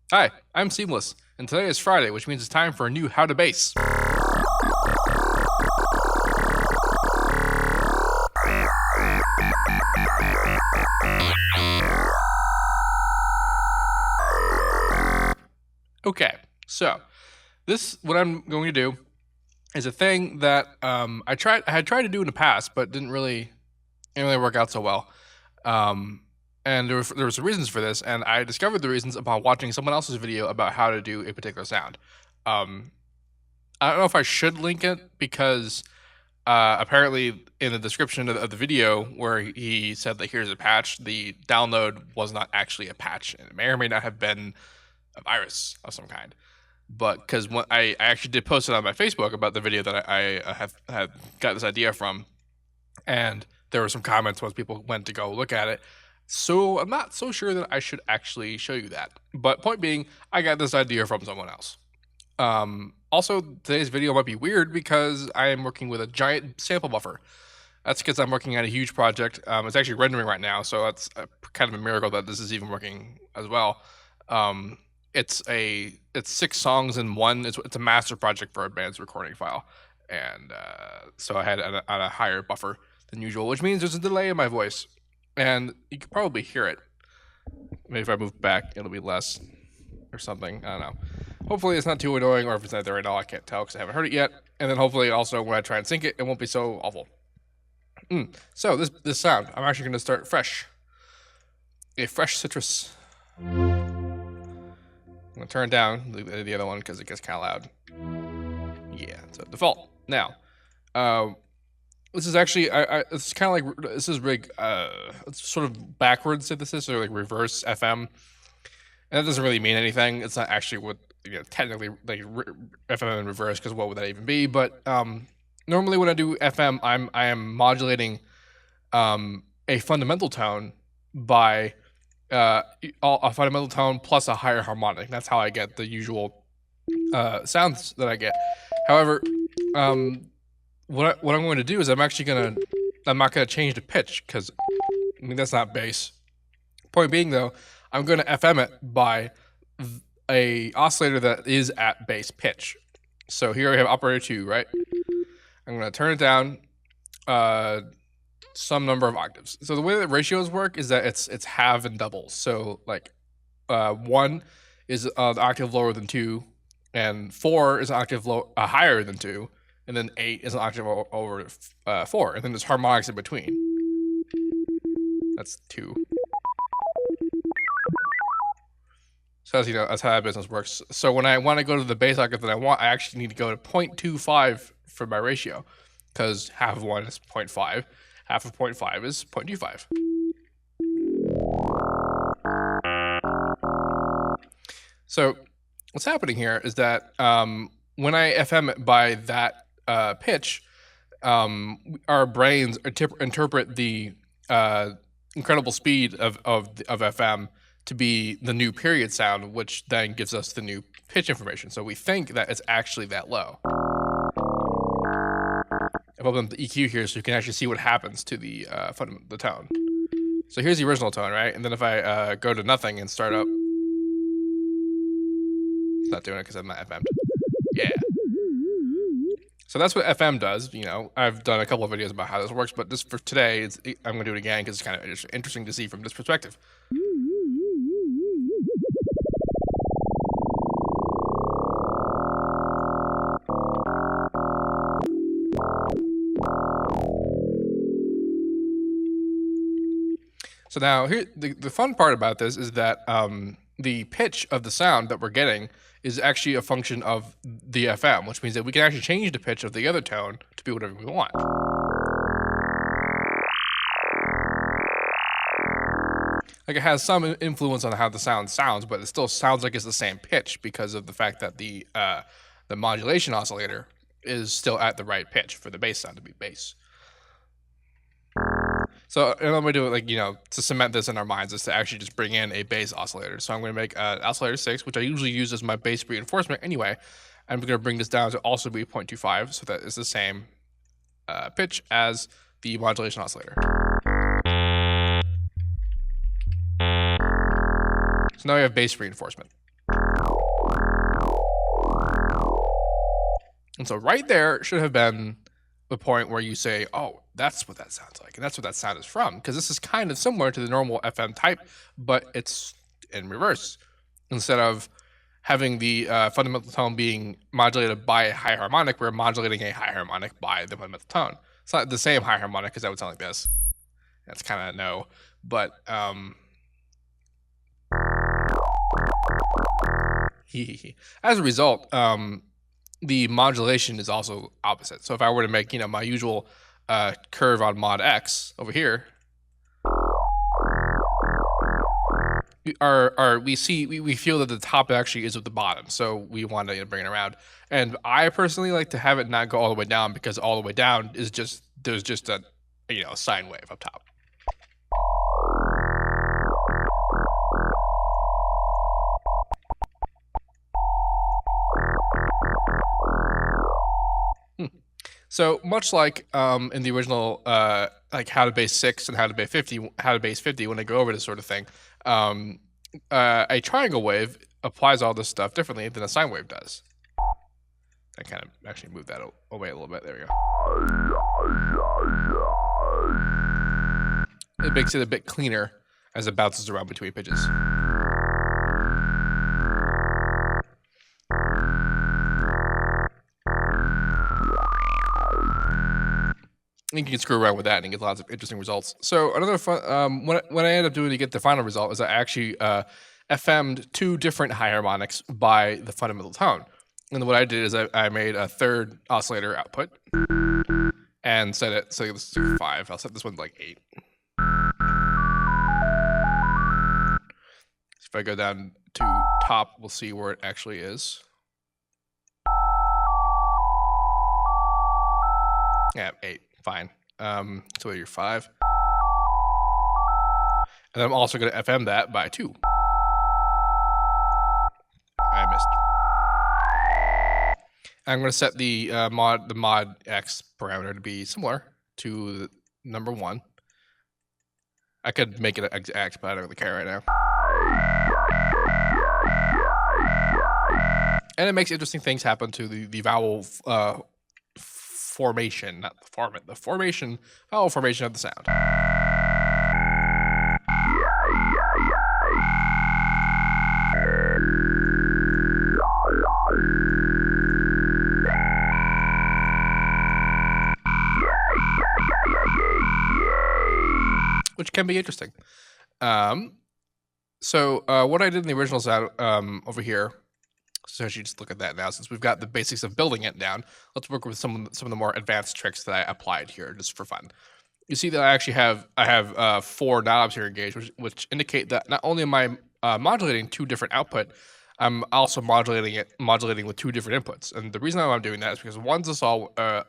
Hi, I'm Seamless, and today is Friday, which means it's time for a new How to Bass. Okay, so what I'm going to do is a thing that I had tried to do in the past, but didn't really work out so well. Um, and there were some reasons for this, and I discovered the reasons upon watching someone else's video about how to do a particular sound. Um, I don't know if I should link it because apparently in the description of the video where he said that here's a patch, the download was not actually a patch. It may or may not have been a virus of some kind. But because I actually did post it on my Facebook about the video that I have had got this idea from, and there were some comments once people went to go look at it. So I'm not so sure that I should actually show you that. But point being, I got this idea from someone else. Also, today's video might be weird because I am working with a giant sample buffer. That's because I'm working on a huge project. It's actually rendering right now, so that's kind of a miracle that this is even working as well. It's 6 songs in one. It's a master project for a band's recording file, and so I had on a higher buffer than usual, which means there's a delay in my voice, and you can probably hear it. Maybe if I move back, it'll be less or something. I don't know. Hopefully it's not too annoying, or if it's not there at all, I can't tell because I haven't heard it yet. And then hopefully also when I try and sync it, it won't be so awful. So this sound, I'm actually going to start fresh. A fresh citrus. I'm going to turn it down, leave the other one because it gets kind of loud. Yeah, so default. Now, this is actually, it's kind of like, this is big, it's sort of backwards synthesis or like reverse FM. And that doesn't really mean anything. It's not actually what, technically like FM in reverse, because what would that even be? But normally when I do FM, I am modulating a fundamental tone by a fundamental tone plus a higher harmonic. That's how I get the usual sounds that I get. However, what I'm going to do is I'm not gonna change the pitch because that's not bass. Point being though, I'm going to FM it by a oscillator that is at bass pitch. So here we have operator 2, right? I'm going to turn it down some number of octaves. So the way that ratios work is that it's half and double. So like 1 is the octave lower than 2, and 4 is an octave higher than 2, and then 8 is an octave over 4, and then there's harmonics in between. That's 2. So as you know, that's how that business works. So when I want to go to the bass octave that I want, I actually need to go to 0.25 for my ratio, because half of 1 is 0.5, half of 0.5 is 0.25. So what's happening here is that when I FM it by that pitch, our brains interpret the incredible speed of FM to be the new period sound, which then gives us the new pitch information. So we think that it's actually that low. I've opened the EQ here so you can actually see what happens to the tone. So here's the original tone, right? And then if I go to nothing and start up, it's not doing it because I'm not FM'd. Yeah. So that's what FM does. I've done a couple of videos about how this works, but for today, I'm going to do it again because it's kind of interesting to see from this perspective. So now here, the fun part about this is that the pitch of the sound that we're getting is actually a function of the FM, which means that we can actually change the pitch of the other tone to be whatever we want. Like it has some influence on how the sound sounds, but it still sounds like it's the same pitch because of the fact that the modulation oscillator is still at the right pitch for the bass sound to be bass. So I'm going to do it to cement this in our minds is to actually just bring in a bass oscillator. So I'm going to make oscillator 6, which I usually use as my bass reinforcement anyway. I'm going to bring this down to also be 0.25 so that it's the same pitch as the modulation oscillator. So now we have bass reinforcement. And so right there should have been the point where you say, oh, that's what that sounds like. And that's what that sound is from. Because this is kind of similar to the normal FM type, but it's in reverse. Instead of having the fundamental tone being modulated by a high harmonic, we're modulating a high harmonic by the fundamental tone. It's not the same high harmonic because that would sound like this. That's kind of no. But as a result, the modulation is also opposite. So if I were to make, my usual curve on mod X over here, we feel that the top actually is at the bottom. So we want to bring it around. And I personally like to have it not go all the way down, because all the way down is there's just a sine wave up top. So much like in the original, like how to base 6 and how to base 50, when I go over this sort of thing, a triangle wave applies all this stuff differently than a sine wave does. I kind of actually moved that away a little bit. There we go. It makes it a bit cleaner as it bounces around between pitches. You can screw around with that and get lots of interesting results. So another fun, what I ended up doing to get the final result is I actually FM'd 2 different high harmonics by the fundamental tone. And what I did is I made a third oscillator output and set it, so this is 5. I'll set this one to like 8. If I go down to top, we'll see where it actually is. Yeah, 8. Fine. So you're 5. And I'm also going to FM that by 2. I missed. I'm going to set the mod X parameter to be similar to the number 1. I could make it an X, but I don't really care right now. And it makes interesting things happen to the vowel formation, not the format, the formation, vowel formation of the sound. Which can be interesting. So what I did in the original sound over here, so I should just look at that now, since we've got the basics of building it down. Let's work with some of the more advanced tricks that I applied here just for fun. You see that I actually have 4 knobs here engaged, which indicate that not only am I modulating 2 different output, I'm also modulating with 2 different inputs. And the reason why I'm doing that is because one's a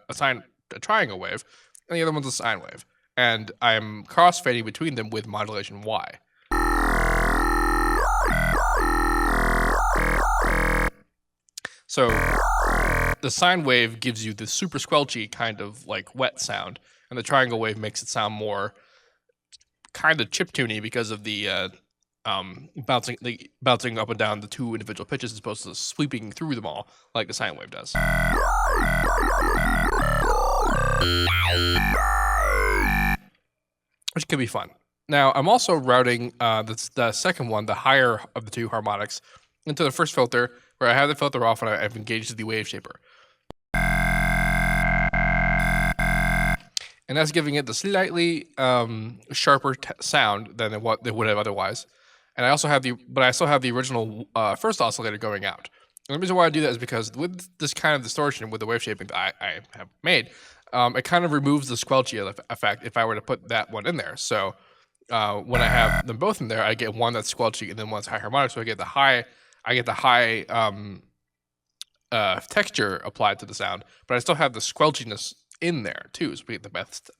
triangle wave, and the other one's a sine wave. And I'm crossfading between them with modulation Y. So the sine wave gives you the super squelchy kind of like wet sound, and the triangle wave makes it sound more kind of chiptune because of the bouncing up and down the 2 individual pitches as opposed to sweeping through them all like the sine wave does. Which can be fun. Now, I'm also routing the second one, the higher of the 2 harmonics, into the first filter, where I have the filter off and I've engaged the wave shaper. And that's giving it the slightly sharper sound than what they would have otherwise. And I also have the original first oscillator going out. And the reason why I do that is because with this kind of distortion with the wave shaping that I have made, it kind of removes the squelchy effect if I were to put that one in there. So when I have them both in there, I get one that's squelchy and then one's high harmonic. So I get the high texture applied to the sound, but I still have the squelchiness in there too. So we get the best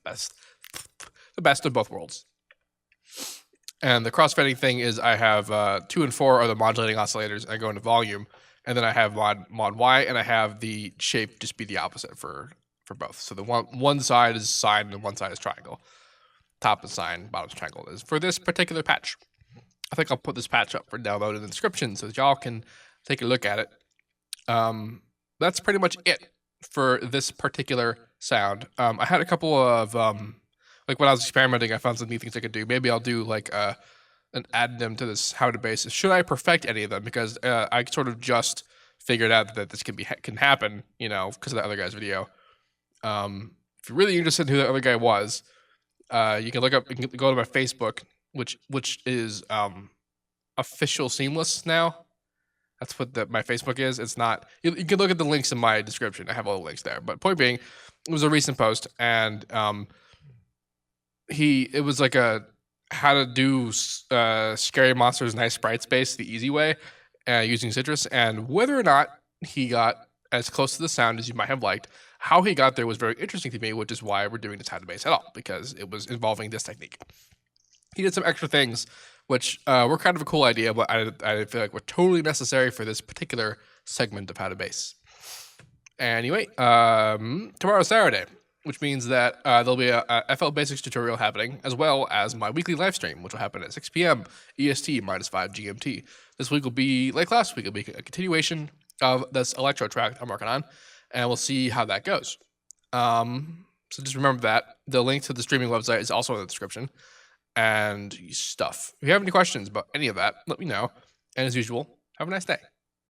of both worlds. And the crossfading thing is I have 2 and 4 are the modulating oscillators. I go into volume, and then I have mod Y, and I have the shape just be the opposite for both. So the one side is sine and one side is triangle. Top is sine, bottom is triangle is for this particular patch. I think I'll put this patch up for download in the description so that y'all can take a look at it. That's pretty much it. for this particular sound. I had a couple of like when I was experimenting, I found some neat things I could do. Maybe I'll do like an addendum to this how to basis. Should I perfect any of them? Because I sort of just figured out that this can happen, because of the other guy's video. If you're really interested in who the other guy was, you can go to my Facebook, which is official Seamless now. That's what my Facebook is. It's not. You can look at the links in my description. I have all the links there. But point being, it was a recent post, and it was like a how to do scary monsters, nice sprite space the easy way, using Citrus, and whether or not he got as close to the sound as you might have liked. How he got there was very interesting to me, which is why we're doing this how to base at all, because it was involving this technique. He did some extra things, which were kind of a cool idea, but I feel like were totally necessary for this particular segment of how to base. Anyway, tomorrow's Saturday, which means that there'll be a FL Basics tutorial happening, as well as my weekly live stream, which will happen at 6 p.m. EST -5 GMT. This week will be like last week. It'll be a continuation of this electro track I'm working on, and we'll see how that goes. So just remember that the link to the streaming website is also in the description and stuff. If you have any questions about any of that, let me know. And as usual, have a nice day.